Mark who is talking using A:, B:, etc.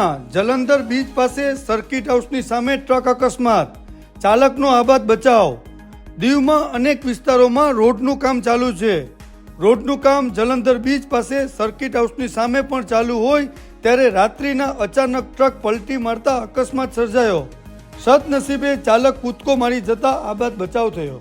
A: દીવમાં જલંધર બીચ પાસે સર્કિટ હાઉસની સામે ટ્રક અકસ્માત, ચાલકનો આબાદ બચાવ। દીવમાં અનેક વિસ્તારોમાં રોડનું કામ ચાલુ છે। રોડનું કામ જલંધર બીચ પાસે સર્કિટ હાઉસની સામે પણ ચાલુ હોય ત્યારે રાત્રિના અચાનક ટ્રક પલટી મારતા અકસ્માત સર્જાયો। સદનસીબે ચાલક કૂદકો મારી જતા આબાદ બચાવ થયો।